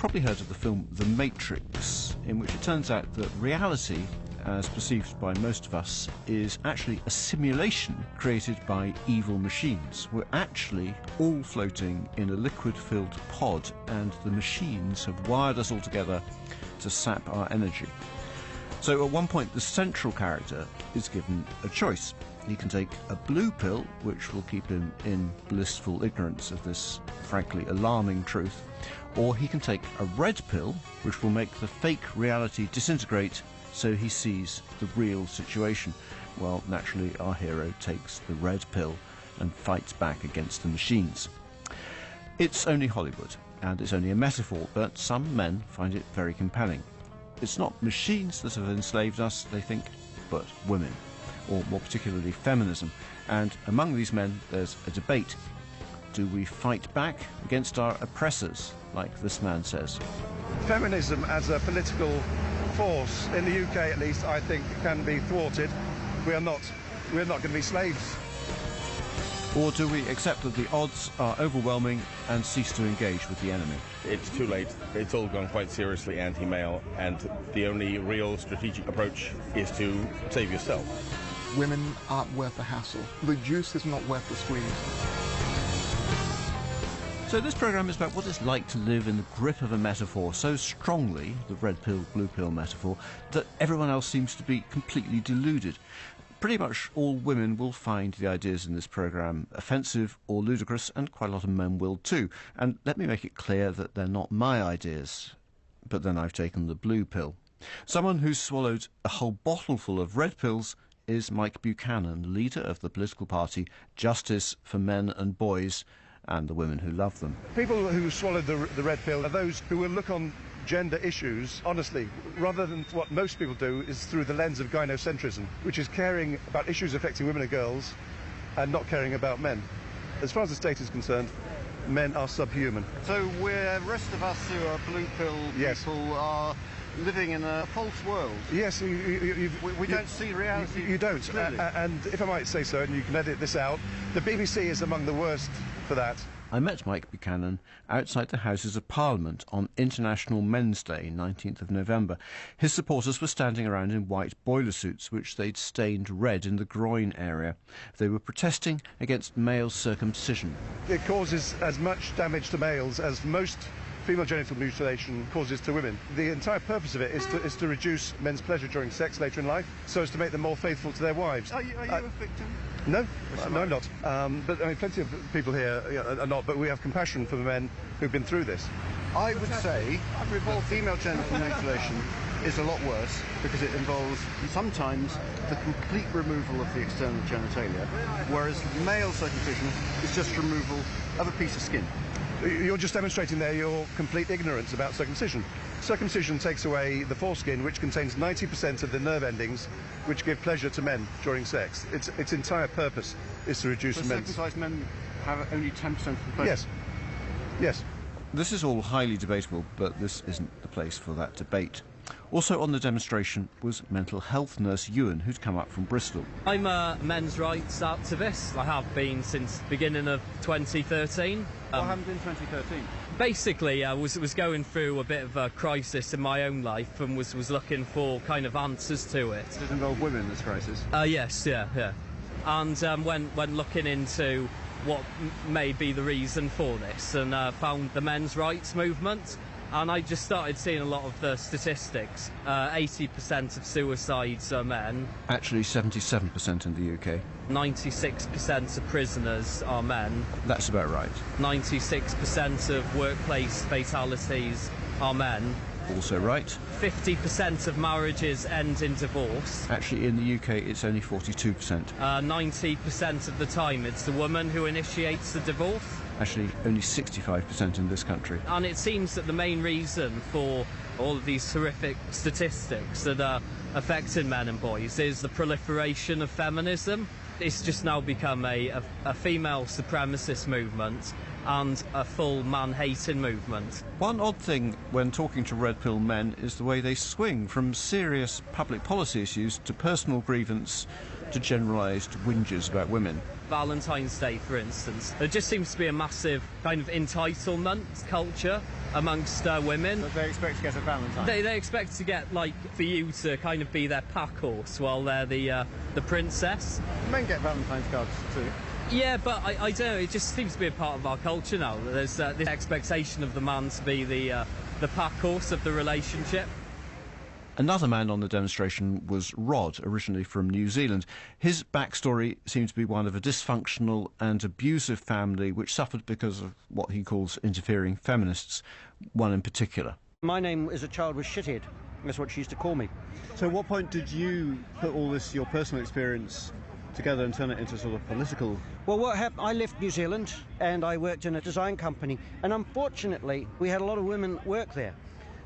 probably heard of the film The Matrix, in which it turns out that reality, as perceived by most of us, is actually a simulation created by evil machines. We're actually all floating in a liquid-filled pod, and the machines have wired us all together to sap our energy. So at one point, the central character is given a choice. He can take a blue pill, which will keep him in blissful ignorance of this frankly alarming truth, or he can take a red pill, which will make the fake reality disintegrate so he sees the real situation. Well, naturally, our hero takes the red pill and fights back against the machines. It's only Hollywood, and it's only a metaphor, but some men find it very compelling. It's not machines that have enslaved us, they think, but women, or more particularly feminism. And among these men, there's a debate. Do we fight back against our oppressors, like this man says? Feminism as a political force, in the UK at least, I think can be thwarted. We're not going to be slaves. Or do we accept that the odds are overwhelming and cease to engage with the enemy? It's too late. It's all gone quite seriously anti-male, and the only real strategic approach is to save yourself. Women aren't worth the hassle. The juice is not worth the squeeze. So this programme is about what it's like to live in the grip of a metaphor so strongly, the red pill, blue pill metaphor, that everyone else seems to be completely deluded. Pretty much all women will find the ideas in this programme offensive or ludicrous, and quite a lot of men will too. And let me make it clear that they're not my ideas, but then I've taken the blue pill. Someone who's swallowed a whole bottle full of red pills is Mike Buchanan, leader of the political party Justice for Men and Boys, and the women who love them. People who swallowed the red pill are those who will look on gender issues, honestly, rather than what most people do, is through the lens of gynocentrism, which is caring about issues affecting women and girls and not caring about men. As far as the state is concerned, men are subhuman. So the rest of us who are blue pill people are living in a false world. Yes, we don't see reality. You don't. And if I might say so, and you can edit this out, the BBC is among the worst for that. I met Mike Buchanan outside the Houses of Parliament on International Men's Day, 19th of November. His supporters were standing around in white boiler suits, which they'd stained red in the groin area. They were protesting against male circumcision. It causes as much damage to males as most female genital mutilation causes to women. The entire purpose of it is to reduce men's pleasure during sex later in life, so as to make them more faithful to their wives. Are you a victim? No, no, I'm not. But I mean, plenty of people here are not, but we have compassion for the men who've been through this. I would say female genital mutilation is a lot worse because it involves sometimes the complete removal of the external genitalia, whereas male circumcision is just removal of a piece of skin. You're just demonstrating there your complete ignorance about circumcision. Circumcision takes away the foreskin, which contains 90% of the nerve endings which give pleasure to men during sex. Its entire purpose is to reduce men's... circumcised men have only 10% of the pleasure? Yes. Yes. This is all highly debatable, but this isn't the place for that debate. Also on the demonstration was mental health nurse Ewan, who'd come up from Bristol. I'm a men's rights activist. I have been since the beginning of 2013. What happened in 2013? Basically, I was going through a bit of a crisis in my own life and was looking for kind of answers to it. Does it involve women, this crisis? Yes, yeah. And when looking into what may be the reason for this, and found the men's rights movement. And I just started seeing a lot of the statistics. 80% of suicides are men. Actually, 77% in the UK. 96% of prisoners are men. That's about right. 96% of workplace fatalities are men. Also right. 50% of marriages end in divorce. Actually, in the UK, it's only 42%. 90% of the time, it's the woman who initiates the divorce. Actually, only 65% in this country. And it seems that the main reason for all of these horrific statistics that are affecting men and boys is the proliferation of feminism. It's just now become a female supremacist movement and a full man-hating movement. One odd thing when talking to red pill men is the way they swing from serious public policy issues to personal grievance to generalised whinges about women. Valentine's Day, for instance. There just seems to be a massive kind of entitlement culture amongst women. But they expect to get a Valentine. They expect to get, like, for you to kind of be their pack horse while they're the princess. Men get Valentine's cards too. Yeah, but I don't know, it just seems to be a part of our culture now. There's this expectation of the man to be the pack horse of the relationship. Another man on the demonstration was Rod, originally from New Zealand. His backstory seemed to be one of a dysfunctional and abusive family which suffered because of what he calls interfering feminists, one in particular. My name as a child was Shithead. That's what she used to call me. So at what point did you put all this, your personal experience, together and turn it into sort of political? Well, what happened, I left New Zealand and I worked in a design company, and unfortunately we had a lot of women work there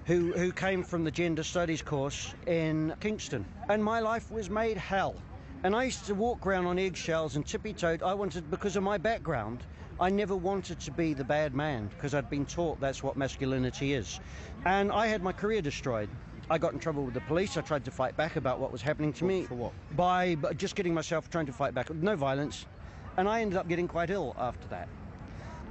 who came from the gender studies course in Kingston, and my life was made hell. And I used to walk around on eggshells and tippy-toed. Because of my background, I never wanted to be the bad man, because I'd been taught that's what masculinity is. And I had my career destroyed. I got in trouble with the police. I tried to fight back about what was happening to me. For what? By just getting myself trying to fight back. No violence. And I ended up getting quite ill after that.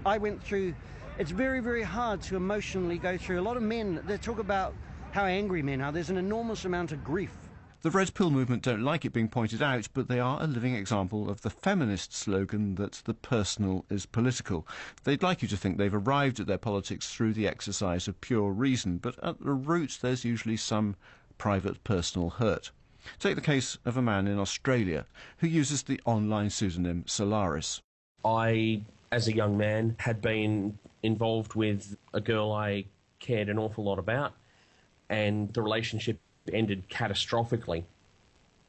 I went through... It's very, very hard to emotionally go through. A lot of men, they talk about how angry men are. There's an enormous amount of grief. The Red Pill movement don't like it being pointed out, but they are a living example of the feminist slogan that the personal is political. They'd like you to think they've arrived at their politics through the exercise of pure reason, but at the root there's usually some private personal hurt. Take the case of a man in Australia who uses the online pseudonym Solaris. I, as a young man, had been involved with a girl I cared an awful lot about, and the relationship ended catastrophically.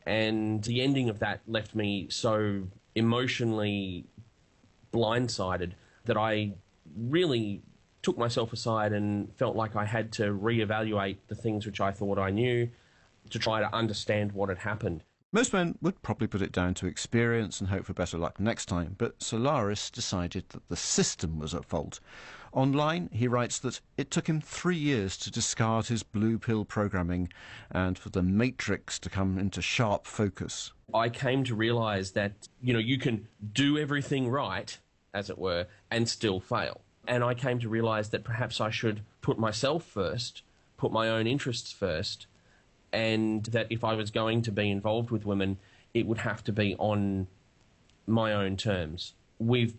And the ending of that left me so emotionally blindsided that I really took myself aside and felt like I had to reevaluate the things which I thought I knew to try to understand what had happened. Most men would probably put it down to experience and hope for better luck next time, but Solaris decided that the system was at fault. Online, he writes that it took him 3 years to discard his blue pill programming and for the matrix to come into sharp focus. I came to realise that, you can do everything right, as it were, and still fail. And I came to realise that perhaps I should put myself first, put my own interests first, and that if I was going to be involved with women, it would have to be on my own terms. We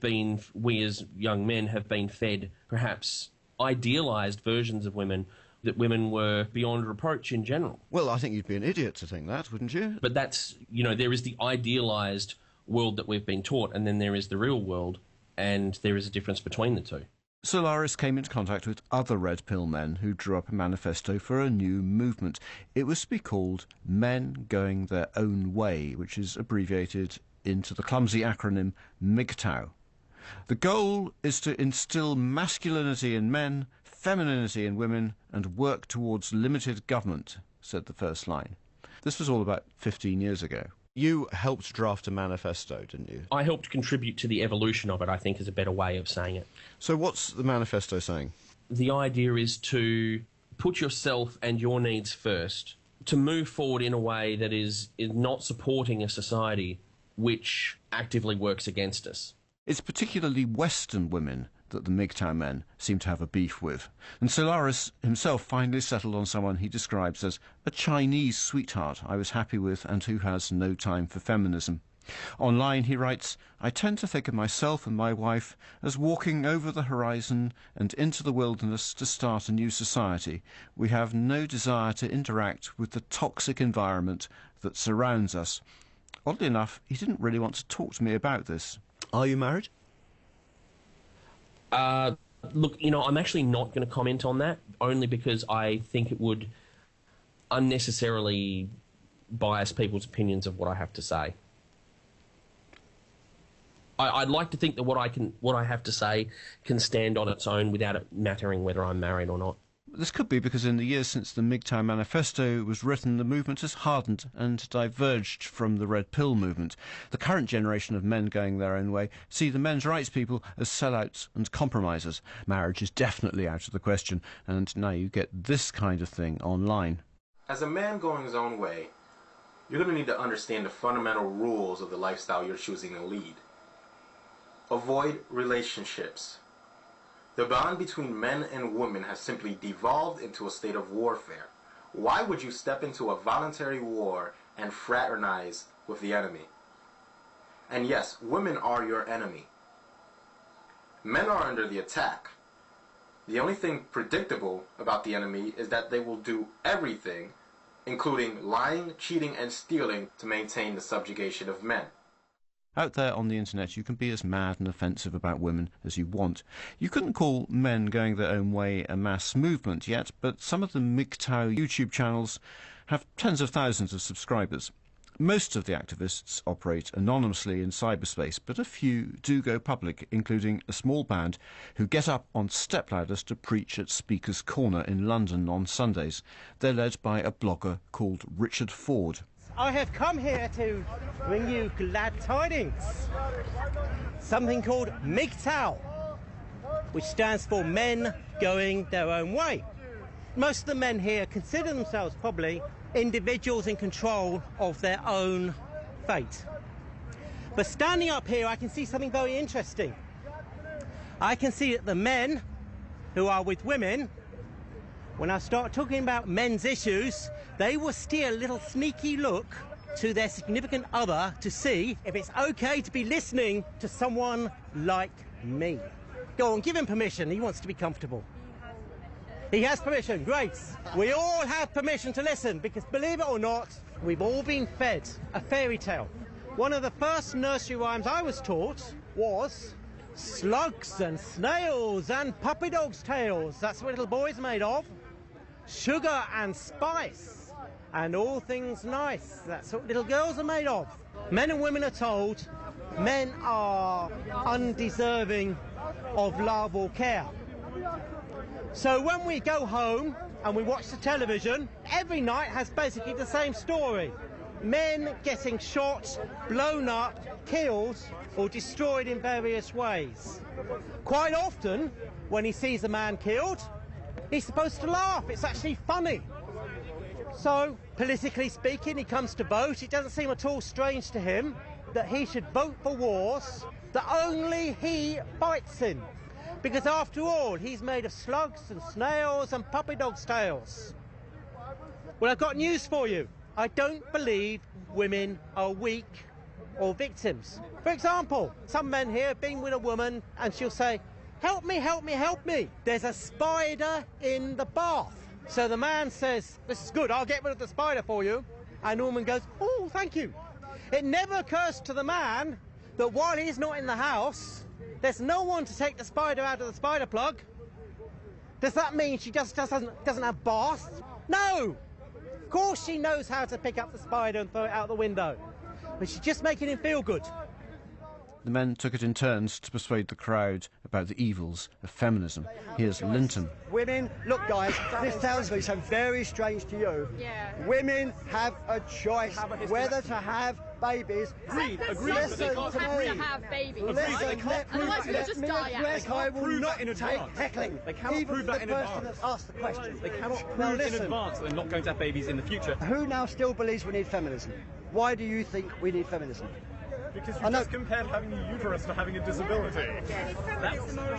as young men have been fed perhaps idealised versions of women, that women were beyond reproach in general. Well, I think you'd be an idiot to think that, wouldn't you? But that's, there is the idealised world that we've been taught, and then there is the real world, and there is a difference between the two. Solaris came into contact with other Red Pill men who drew up a manifesto for a new movement. It was to be called Men Going Their Own Way, which is abbreviated into the clumsy acronym MGTOW. The goal is to instill masculinity in men, femininity in women, and work towards limited government, said the first line. This was all about 15 years ago. You helped draft a manifesto, didn't you? I helped contribute to the evolution of it, I think is a better way of saying it. So what's the manifesto saying? The idea is to put yourself and your needs first, to move forward in a way that is not supporting a society which actively works against us. It's particularly Western women that the MGTOW men seem to have a beef with. And Solaris himself finally settled on someone he describes as a Chinese sweetheart I was happy with and who has no time for feminism. Online he writes, I tend to think of myself and my wife as walking over the horizon and into the wilderness to start a new society. We have no desire to interact with the toxic environment that surrounds us. Oddly enough, he didn't really want to talk to me about this. Are you married? Look, I'm actually not going to comment on that, only because I think it would unnecessarily bias people's opinions of what I have to say. I'd like to think that what I have to say can stand on its own without it mattering whether I'm married or not. This could be because in the years since the MGTOW manifesto was written, the movement has hardened and diverged from the Red Pill movement. The current generation of men going their own way see the men's rights people as sellouts and compromisers. Marriage is definitely out of the question, and now you get this kind of thing online. As a man going his own way, you're going to need to understand the fundamental rules of the lifestyle you're choosing to lead. avoid relationships. The bond between men and women has simply devolved into a state of warfare. Why would you step into a voluntary war and fraternize with the enemy? And yes, women are your enemy. Men are under the attack. The only thing predictable about the enemy is that they will do everything, including lying, cheating, and stealing, to maintain the subjugation of men. Out there on the internet, you can be as mad and offensive about women as you want. You couldn't call men going their own way a mass movement yet, but some of the MGTOW YouTube channels have tens of thousands of subscribers. Most of the activists operate anonymously in cyberspace, but a few do go public, including a small band who get up on stepladders to preach at Speaker's Corner in London on Sundays. They're led by a blogger called Richard Ford. I have come here to bring you glad tidings. Something called MGTOW, which stands for Men Going Their Own Way. Most of the men here consider themselves probably individuals in control of their own fate. But standing up here, I can see something very interesting. I can see that the men who are with women, when I start talking about men's issues, they will steer a little sneaky look to their significant other to see if it's okay to be listening to someone like me. Go on, give him permission. He wants to be comfortable. He has permission, great. We all have permission to listen because, believe it or not, we've all been fed a fairy tale. One of the first nursery rhymes I was taught was slugs and snails and puppy dogs' tails. That's what little boys are made of. Sugar and spice and all things nice. That's what little girls are made of. Men and women are told men are undeserving of love or care. So when we go home and we watch the television, every night has basically the same story. Men getting shot, blown up, killed or destroyed in various ways. Quite often, when he sees a man killed, he's supposed to laugh. It's actually funny. So, politically speaking, he comes to vote. It doesn't seem at all strange to him that he should vote for wars that only he fights in. Because after all, he's made of slugs and snails and puppy dog's tails. Well, I've got news for you. I don't believe women are weak or victims. For example, some men here have been with a woman and she'll say, "Help me, help me, help me. There's a spider in the bath." So the man says, "This is good, I'll get rid of the spider for you." And the woman goes, "Oh, thank you." It never occurs to the man that while he's not in the house, there's no one to take the spider out of the spider plug. Does that mean she just doesn't have baths? No! Of course she knows how to pick up the spider and throw it out the window. But she's just making him feel good. The men took it in turns to persuade the crowd about the evils of feminism. Here's Linton. Women, look guys, this sounds so very strange to you. Yeah. Women have a choice whether to have babies. Agreed, Listen but they to can't me. have babies. Listen, Otherwise we'll just die out. I will not take heckling. They cannot even prove that in the person advance. that's asked the question. They cannot Now prove in listen. advance that they're not going to have babies in the future. Who now still believes we need feminism? Why do you think we need feminism? Because you just compared having a uterus to having a disability.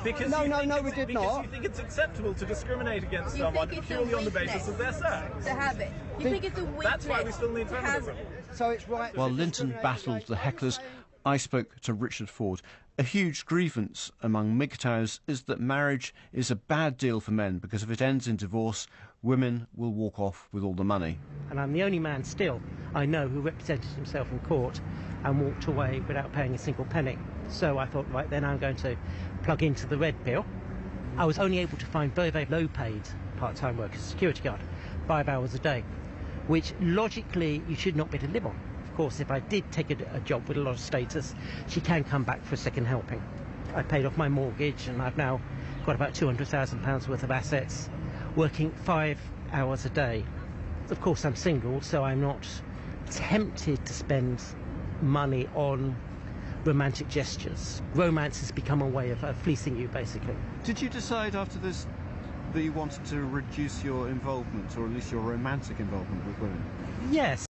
Because no, Because we did not. you think it's acceptable to discriminate against someone purely on the basis of their sex. To have it. You think it's a weakness. That's why we still need feminism. So it's right. While Linton battled the hecklers, I spoke to Richard Ford. A huge grievance among MGTOWs is that marriage is a bad deal for men because if it ends in divorce, women will walk off with all the money. And I'm the only man still I know who represented himself in court and walked away without paying a single penny. So I thought, right, then I'm going to plug into the red pill. I was only able to find very, very low-paid part-time work as a security guard, 5 hours a day, which logically you should not be able to live on. Of course, if I did take a job with a lot of status, she can come back for a second helping. I paid off my mortgage and I've now got about £200,000 worth of assets, working 5 hours a day. Of course, I'm single, so I'm not tempted to spend money on romantic gestures. Romance has become a way of fleecing you, basically. Did you decide after this that you wanted to reduce your involvement, or at least your romantic involvement with women? Yes,